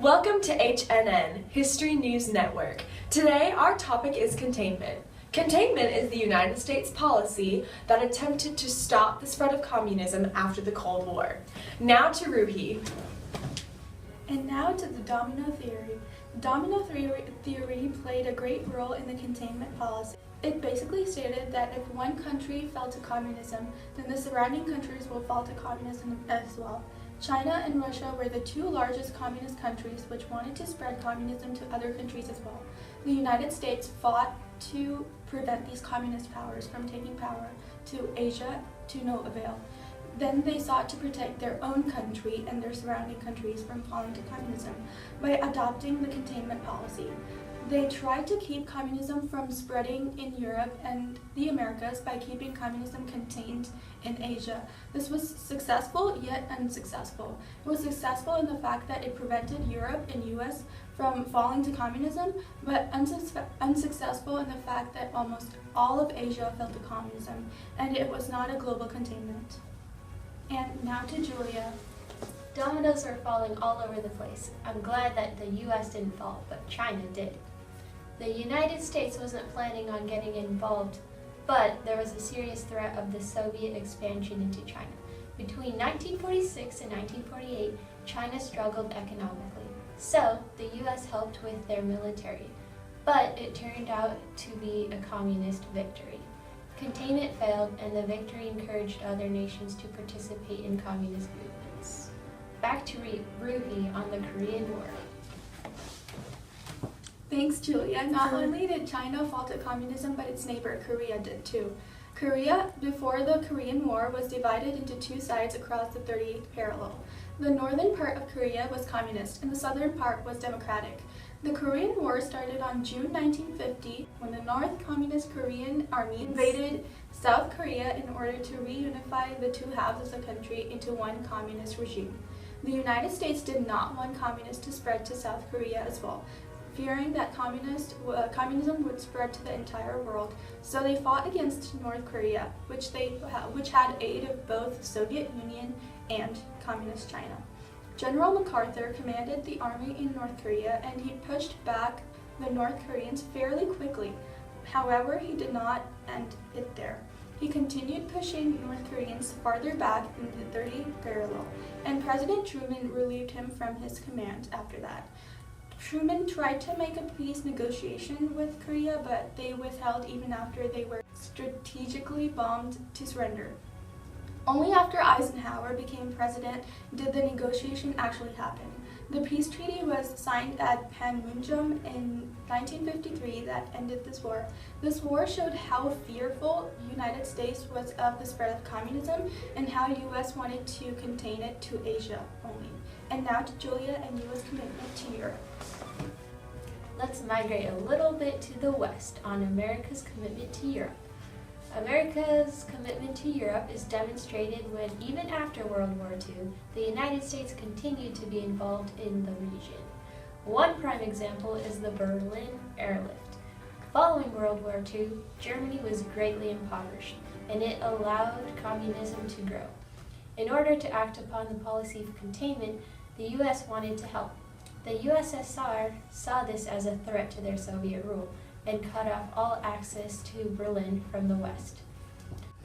Welcome to HNN, History News Network. Today, our topic is containment. Containment is the United States policy that attempted to stop the spread of communism after the Cold War. Now to Roohi. And now to the domino theory. Domino theory played a great role in the containment policy. It basically stated that if one country fell to communism, then the surrounding countries will fall to communism as well. China and Russia were the two largest communist countries which wanted to spread communism to other countries as well. The United States fought to prevent these communist powers from taking power to Asia to no avail. Then they sought to protect their own country and their surrounding countries from falling to communism by adopting the containment policy. They tried to keep communism from spreading in Europe and the Americas by keeping communism contained in Asia. This was successful, yet unsuccessful. It was successful in the fact that it prevented Europe and US from falling to communism, but unsuccessful in the fact that almost all of Asia fell to communism, and it was not a global containment. And now to Julia. Dominoes are falling all over the place. I'm glad that the US didn't fall, but China did. The United States wasn't planning on getting involved, but there was a serious threat of the Soviet expansion into China. Between 1946 and 1948, China struggled economically, so the US helped with their military, but it turned out to be a communist victory. Containment failed, and the victory encouraged other nations to participate in communist movements. Back to Roohi on the Korean War. Thanks, Julia. Not only did China fall to communism, but its neighbor, Korea, did too. Korea, before the Korean War, was divided into two sides across the 38th parallel. The northern part of Korea was communist, and the southern part was democratic. The Korean War started on June 1950 when the North Communist Korean Army invaded South Korea in order to reunify the two halves of the country into one communist regime. The United States did not want communists to spread to South Korea as well, fearing that communism would spread to the entire world, so they fought against North Korea, which had aid of both the Soviet Union and Communist China. General MacArthur commanded the army in North Korea, and he pushed back the North Koreans fairly quickly. However, he did not end it there. He continued pushing North Koreans farther back in the 30th parallel, and President Truman relieved him from his command after that. Truman tried to make a peace negotiation with Korea, but they withheld even after they were strategically bombed to surrender. Only after Eisenhower became president did the negotiation actually happen. The peace treaty was signed at Panmunjom in 1953 that ended this war. This war showed how fearful the United States was of the spread of communism and how US wanted to contain it to Asia only. And now to Julia and US commitment to Europe. Let's migrate a little bit to the west on America's commitment to Europe. America's commitment to Europe is demonstrated when, even after World War II, the United States continued to be involved in the region. One prime example is the Berlin Airlift. Following World War II, Germany was greatly impoverished, and it allowed communism to grow. In order to act upon the policy of containment, the U.S. wanted to help. The USSR saw this as a threat to their Soviet rule, and cut off all access to Berlin from the west.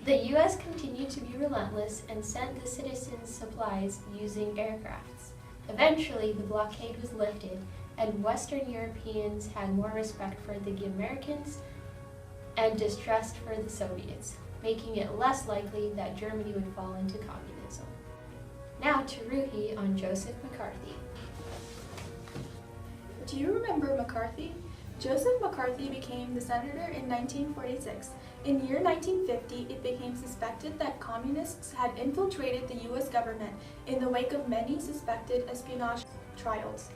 The U.S. continued to be relentless and sent the citizens supplies using aircrafts. Eventually, the blockade was lifted, and Western Europeans had more respect for the Americans and distrust for the Soviets, making it less likely that Germany would fall into communism. Now to Roohi on Joseph McCarthy. Do you remember McCarthy? Joseph McCarthy became the senator in 1946. In year 1950, it became suspected that communists had infiltrated the U.S. government in the wake of many suspected espionage trials.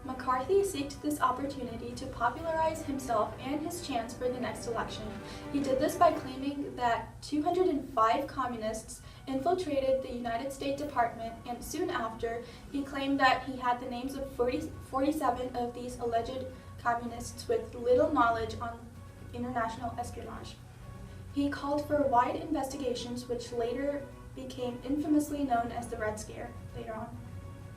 McCarthy sought this opportunity to popularize himself and his chance for the next election. He did this by claiming that 205 communists infiltrated the United States Department, and soon after, he claimed that he had the names of 47 of these alleged communists with little knowledge on international espionage. He called for wide investigations, which later became infamously known as the Red Scare later on.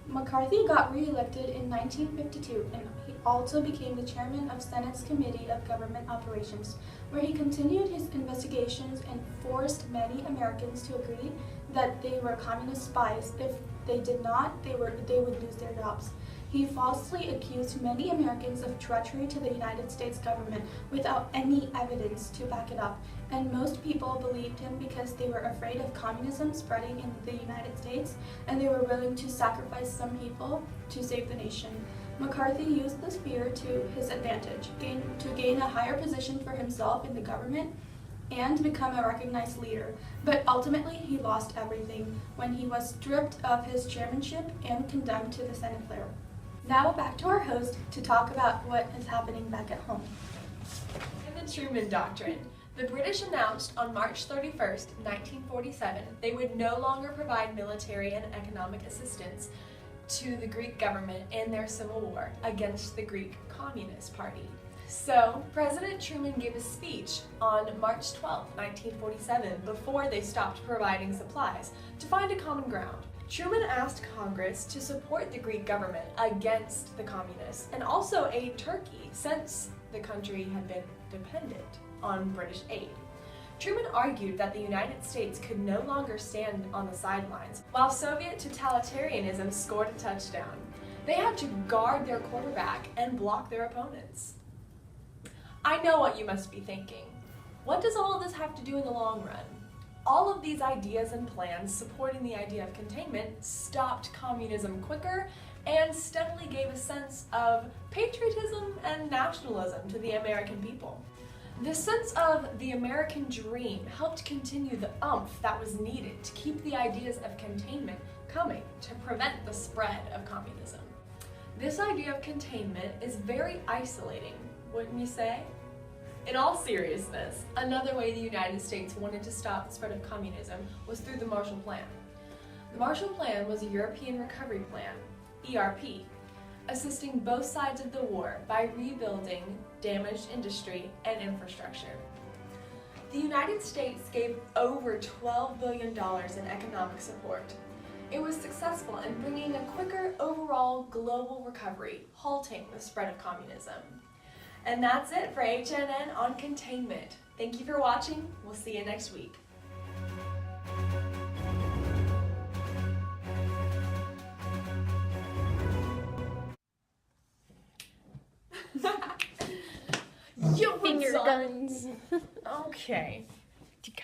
McCarthy got re-elected in 1952 and he also became the chairman of Senate's Committee of Government Operations, where he continued his investigations and forced many Americans to agree that they were communist spies. If they did not, they would lose their jobs. He falsely accused many Americans of treachery to the United States government without any evidence to back it up, and most people believed him because they were afraid of communism spreading in the United States, and they were willing to sacrifice some people to save the nation. McCarthy used this fear to his advantage, to gain a higher position for himself in the government and become a recognized leader. But ultimately, he lost everything when he was stripped of his chairmanship and condemned to the Senate floor. Now back to our host to talk about what is happening back at home. In the Truman Doctrine, the British announced on March 31st, 1947, they would no longer provide military and economic assistance to the Greek government in their civil war against the Greek Communist Party. So, President Truman gave a speech on March 12, 1947, before they stopped providing supplies, to find a common ground. Truman asked Congress to support the Greek government against the communists and also aid Turkey since the country had been dependent on British aid. Truman argued that the United States could no longer stand on the sidelines while Soviet totalitarianism scored a touchdown. They had to guard their quarterback and block their opponents. I know what you must be thinking. What does all of this have to do in the long run? All of these ideas and plans supporting the idea of containment stopped communism quicker and steadily gave a sense of patriotism and nationalism to the American people. This sense of the American dream helped continue the oomph that was needed to keep the ideas of containment coming to prevent the spread of communism. This idea of containment is very isolating, wouldn't you say? In all seriousness, another way the United States wanted to stop the spread of communism was through the Marshall Plan. The Marshall Plan was a European Recovery Plan, ERP, assisting both sides of the war by rebuilding damaged industry and infrastructure. The United States gave over $12 billion in economic support. It was successful in bringing a quicker overall global recovery, halting the spread of communism. And that's it for HNN on Containment. Thank you for watching. We'll see you next week. Yo, Finger what's up? guns. Okay.